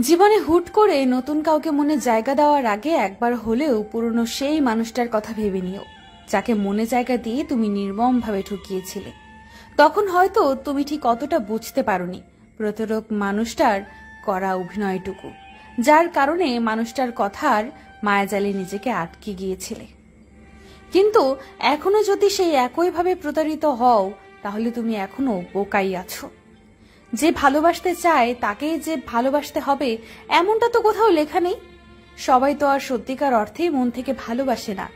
জীবনে হুট করে নতুন কাউকে মনে জায়গা দেওয়ার আগে একবার হলেও পুরনো সেই মানুষটার কথা ভেবে নিও, যাকে মনে জায়গা দিয়ে তুমি নির্মমভাবে ঠকিয়েছিলে। তখন হয়তো তুমি ঠিক অতটা বুঝতে পারোনি প্রতারক মানুষটার করা অভিনয়টুকু, যার কারণে মানুষটার কথার মায়াজালে নিজেকে আটকে গিয়েছিলে। কিন্তু এখনো যদি সেই একইভাবে প্রতারিত হও, তাহলে তুমি এখনো বোকাই আছো। যে ভালোবাসতে চায় তাকে যে ভালোবাসতে হবে এমনটা তো কোথাও লেখা নেই। সবাই তো আর সত্যিকার অর্থেই মন থেকে ভালোবাসে না।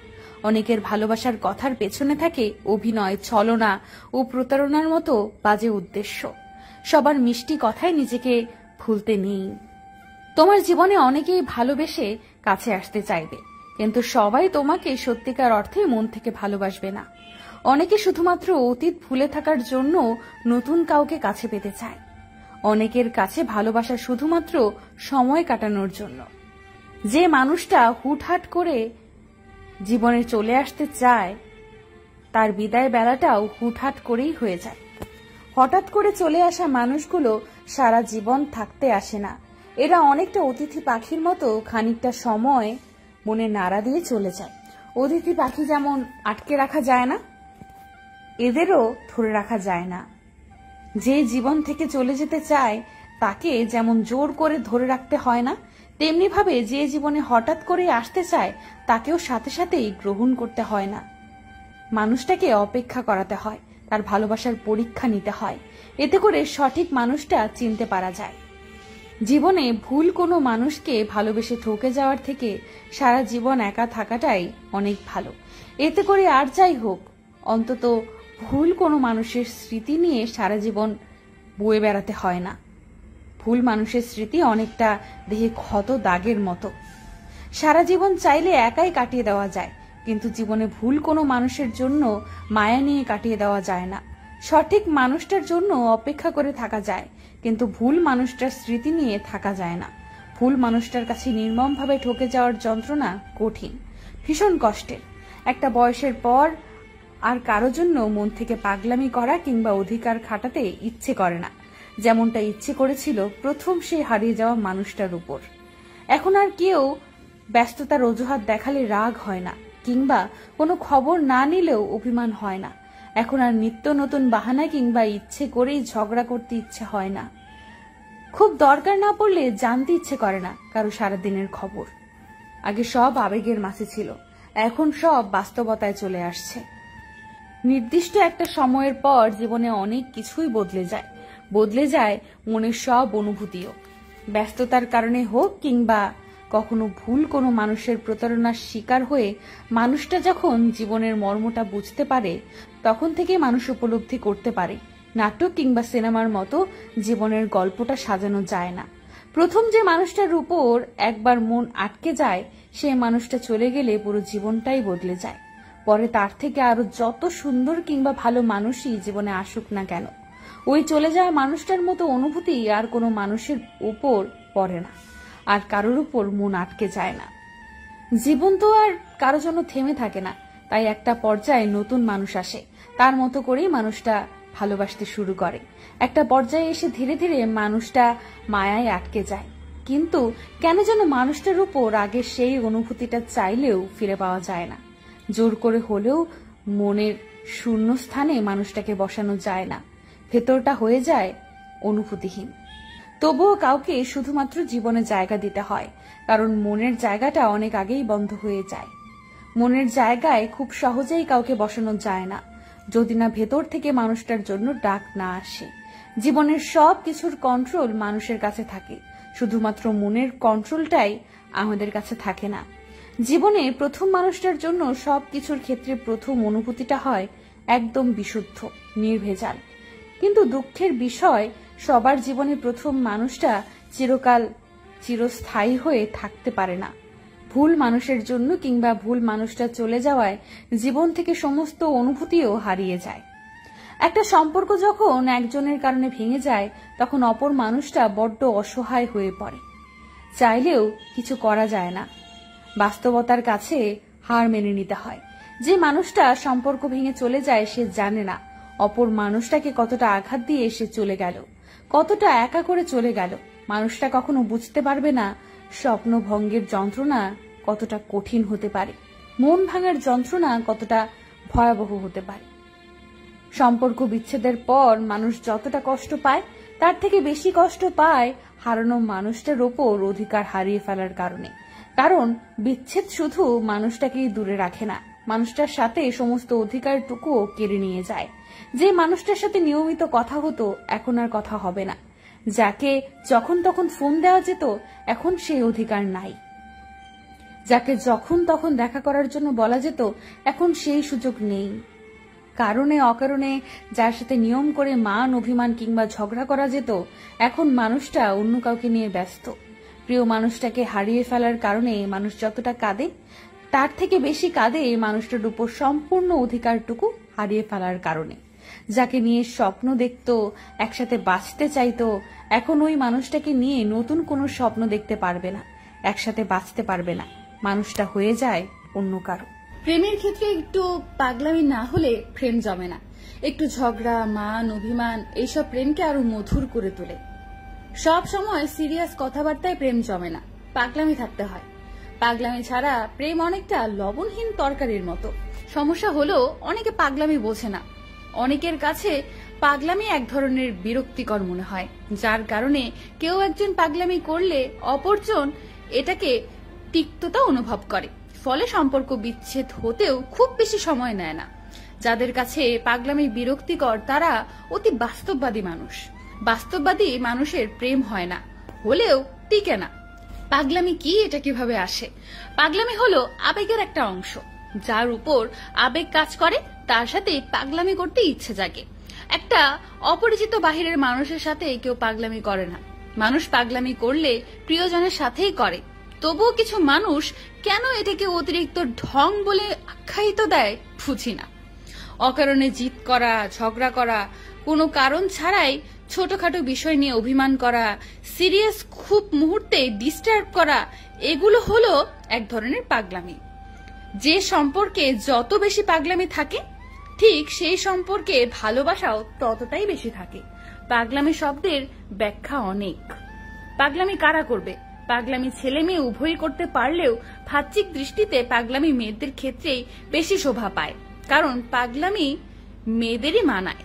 অনেকের ভালোবাসার কথার পেছনে থাকে অভিনয়, ছলনা ও প্রতারণার মতো বাজে উদ্দেশ্য। সবার মিষ্টি কথায় নিজেকে ভুলতে নেই। তোমার জীবনে অনেকেই ভালোবেসে কাছে আসতে চাইবে, কিন্তু সবাই তোমাকে সত্যিকার অর্থে মন থেকে ভালোবাসবে না। অনেকে শুধুমাত্র অতীত ভুলে থাকার জন্য নতুন কাউকে কাছে পেতে চায়। অনেকের কাছে ভালোবাসা শুধুমাত্র সময় কাটানোর জন্য। যে মানুষটা হুটহাট করে জীবনে চলে আসতে চায়, তার বিদায় বেলাটাও হুটহাট করেই হয়ে যায়। হঠাৎ করে চলে আসা মানুষগুলো সারা জীবন থাকতে আসে না। এরা অনেকটা অতিথি পাখির মতো খানিকটা সময় মনে নাড়া দিয়ে চলে যায়। অতিথি পাখি যেমন আটকে রাখা যায় না, এদেরও ধরে রাখা যায় না। যে জীবন থেকে চলে যেতে চায় তাকে যেমন জোর করে ধরে রাখতে হয় না, তেমনি ভাবে যে জীবনে হঠাৎ করে আসতে চায় তাকেও সাথে সাথেই গ্রহণ করতে হয় না। মানুষটাকে অপেক্ষা করাতে হয়, তার ভালোবাসার পরীক্ষা নিতে হয়। এতে করে সঠিক মানুষটা চিনতে পারা যায়। জীবনে ভুল কোনো মানুষকে ভালোবেসে ঠকে যাওয়ার থেকে সারা জীবন একা থাকাটাই অনেক ভালো। এতে করে আর যাই হোক, অন্তত ভুল কোনো মানুষের স্মৃতি নিয়ে সারা জীবন বয়ে বেড়াতে হয় না। ভুল মানুষের স্মৃতি অনেকটা দেহে ক্ষত দাগের মতো। সারা জীবন চাইলে একাই কাটিয়ে দেওয়া যায়, কিন্তু জীবনে ভুল কোনো মানুষের জন্য মায়া নিয়ে কাটিয়ে দেওয়া যায় না। সঠিক মানুষটার জন্য অপেক্ষা করে থাকা যায়, কিন্তু ভুল মানুষটার স্মৃতি নিয়ে থাকা যায় না। ভুল মানুষটার কাছে নির্মমভাবে ঠকে যাওয়ার যন্ত্রণা কঠিন, ভীষণ কষ্টের। একটা বয়সের পর আর কারো জন্য মন থেকে পাগলামি করা কিংবা অধিকার খাটাতে ইচ্ছে করে না, যেমনটা ইচ্ছে করেছিল প্রথম সে হারিয়ে যাওয়া মানুষটার উপর। এখন আর কেউ ব্যস্ততার অজুহাত দেখালে রাগ হয় না, কিংবা কোনো খবর না নিলেও অভিমান হয় না। এখন আর নিত্য নতুন বাহানা কিংবা ইচ্ছে করেই ঝগড়া করতে ইচ্ছে হয় না। খুব দরকার না পড়লে জানতে ইচ্ছে করে না কারো সারাদিনের খবর। আগে সব আবেগের মাঝে ছিল, এখন সব বাস্তবতায় চলে আসছে। নির্দিষ্ট একটা সময়ের পর জীবনে অনেক কিছুই বদলে যায় মনের সব অনুভূতিও। ব্যস্ততার কারণে হোক কিংবা কখনো ভুল কোনো মানুষের প্রতারণার শিকার হয়ে মানুষটা যখন জীবনের মর্মটা বুঝতে পারে, তখন থেকে মানুষ উপলব্ধি করতে পারে নাটক কিংবা সিনেমার মতো জীবনের গল্পটা সাজানো যায় না। প্রথম যে মানুষটার উপর একবার মন আটকে যায়, সে মানুষটা চলে গেলে পুরো জীবনটাই বদলে যায়। পরে তার থেকে আরো যত সুন্দর কিংবা ভালো মানুষই জীবনে আসুক না কেন, ওই চলে যাওয়া মানুষটার মতো অনুভূতি আর কোনো মানুষের উপর পড়ে না, আর কারোর উপর মন আটকে যায় না। জীবন তো আর কারো জন্য থেমে থাকে না, তাই একটা পর্যায়ে নতুন মানুষ আসে, তার মতো করেই মানুষটা ভালোবাসতে শুরু করে। একটা পর্যায়ে এসে ধীরে ধীরে মানুষটা মায়ায় আটকে যায়, কিন্তু কেন যেন মানুষটার উপর আগের সেই অনুভূতিটা চাইলেও ফিরে পাওয়া যায় না। জোর করে হলেও মনের শূন্য স্থানে মানুষটাকে বসানো যায় না, ভেতরটা হয়ে যায় অনুভূতিহীন। তবুও কাউকে শুধুমাত্র জীবনে জায়গা দিতে হয়, কারণ মনের জায়গাটা অনেক আগেই বন্ধ হয়ে যায়। মনের জায়গায় খুব সহজেই কাউকে বসানো যায় না, যদি না ভেতর থেকে মানুষটার জন্য ডাক না আসে। জীবনের সব কিছুর কন্ট্রোল মানুষের কাছে থাকে, শুধুমাত্র মনের কন্ট্রোলটাই আমাদের কাছে থাকে না। জীবনে প্রথম মানুষটার জন্য সবকিছুর ক্ষেত্রে প্রথম অনুভূতিটা হয় একদম বিশুদ্ধ, নির্ভেজাল। কিন্তু দুঃখের বিষয়, সবার জীবনে প্রথম মানুষটা চিরস্থায়ী হয়ে থাকতে পারে না। ভুল মানুষের জন্য কিংবা ভুল মানুষটা চলে যাওয়ায় জীবন থেকে সমস্ত অনুভূতিও হারিয়ে যায়। একটা সম্পর্ক যখন একজনের কারণে ভেঙে যায়, তখন অপর মানুষটা বড্ড অসহায় হয়ে পড়ে। চাইলেও কিছু করা যায় না, বাস্তবতার কাছে হার মেনে নিতে হয়। যে মানুষটা সম্পর্ক ভেঙে চলে যায়, সে জানে না অপর মানুষটাকে কতটা আঘাত দিয়ে সে চলে গেল, কতটা একা করে চলে গেল। মানুষটা কখনো বুঝতে পারবে না স্বপ্ন ভঙ্গের যন্ত্রণা কতটা কঠিন হতে পারে, মন ভাঙার যন্ত্রণা কতটা ভয়াবহ হতে পারে। সম্পর্ক বিচ্ছেদের পর মানুষ যতটা কষ্ট পায় তার থেকে বেশি কষ্ট পায় হারানো মানুষটার ওপর অধিকার হারিয়ে ফেলার কারণে। কারণ বিচ্ছেদ শুধু মানুষটাকেই দূরে রাখে না, মানুষটার সাথে সমস্ত অধিকারটুকুও কেড়ে নিয়ে যায়। যে মানুষটার সাথে নিয়মিত কথা হতো এখন আর কথা হবে না, যাকে যখন তখন ফোন দেওয়া যেত এখন সেই অধিকার নাই, যাকে যখন তখন দেখা করার জন্য বলা যেত এখন সেই সুযোগ নেই। কারণে অকারণে যার সাথে নিয়ম করে মান অভিমান কিংবা ঝগড়া করা যেত এখন মানুষটা অন্য কাউকে নিয়ে ব্যস্ত। প্রিয় মানুষটাকে হারিয়ে ফেলার কারণে মানুষ যতটা কাঁদে তার থেকে বেশি কাঁদে মানুষটার উপর সম্পূর্ণ অধিকারটুকু হারিয়ে ফেলার কারণে। যাকে নিয়ে স্বপ্ন দেখতো, একসাথে বাঁচতে চাইতো, এখন ওই মানুষটাকে নিয়ে নতুন কোনো স্বপ্ন দেখতে পারবে না, একসাথে বাঁচতে পারবে না, মানুষটা হয়ে যায় অন্য কারো। প্রেমের ক্ষেত্রে একটু পাগলামি না হলে প্রেম জমে না। একটু ঝগড়া, মান অভিমান এইসব প্রেমকে আরো মধুর করে তোলে। সব সময় সিরিয়াস কথাবার্তায় প্রেম জমে না, পাগলামি থাকতে হয়। পাগলামি ছাড়া প্রেম অনেকটা লবণহীন তরকারির মতো। সমস্যা হলো অনেকে পাগলামি বোঝে না, অনেকের কাছে পাগলামি এক ধরনের বিরক্তিকর মনে হয়, যার কারণে কেউ একজন পাগলামি করলে অপরজন এটাকে তিক্ততা অনুভব করে, ফলে সম্পর্ক বিচ্ছেদ হতেও খুব বেশি সময় নেয় না। যাদের কাছে পাগলামি বিরক্তিকর তারা অতি বাস্তববাদী মানুষ। বাস্তববাদী মানুষের প্রেম হয় না, হলেও টিকে না। পাগলামি কি, এটা কিভাবে আসে? পাগলামি হলো আবেগের একটা অংশ, যার উপর আবেগ কাজ করে তার সাথে পাগলামি করতে ইচ্ছে জাগে। একটা অপরিচিত বাহিরের মানুষের সাথে কেউ পাগলামি করে না। মানুষ পাগলামি করলে প্রিয়জনের সাথেই করে, তবুও কিছু মানুষ কেন এটাকে অতিরিক্ত ঢং বলে আখ্যায়িত দেয় বুঝি না। অকারণে জিদ করা, ঝগড়া করা, কোনো কারণ ছাড়াই ছোটখাটো বিষয় নিয়ে অভিমান করা, সিরিয়াস খুব মুহূর্তে ডিস্টার্ব করা, এগুলো হলো এক ধরনের পাগলামি। যে সম্পর্কে যত বেশি পাগলামি থাকে ঠিক সেই সম্পর্কে ভালোবাসাও ততটাই বেশি থাকে। পাগলামি শব্দের ব্যাখ্যা অনেক। পাগলামি কারা করবে? পাগলামি ছেলে মেয়ে উভয়ই করতে পারলেও বাহ্যিক দৃষ্টিতে পাগলামি মেয়েদের ক্ষেত্রেই বেশি শোভা পায়, কারণ পাগলামি মেয়েদেরই মানায়,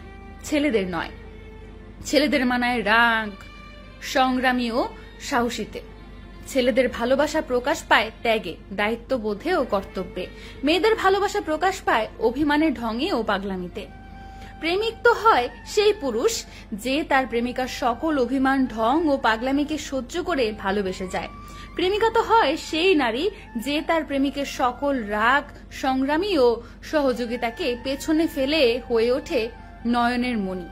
ছেলেদের নয়। ছেলেদের মানায় রাগ, সংগ্রামী ও সাহসীতে। ছেলেদের ভালোবাসা প্রকাশ পায় ত্যাগে, দায়িত্ববোধে ও কর্তব্যে। মেয়েদের ভালোবাসা প্রকাশ পায় অভিমানে, ঢঙে ও পাগলামিতে। প্রেমিক তো হয় সেই পুরুষ যে তার প্রেমিকার সকল অভিমান, ঢং ও পাগলামিকে সহ্য করে ভালোবেসে যায়। প্রেমিকা তো হয় সেই নারী যে তার প্রেমিকের সকল রাগ, সংগ্রামী ও সহযোগিতাকে পেছনে ফেলে হয়ে ওঠে নয়নের মণি।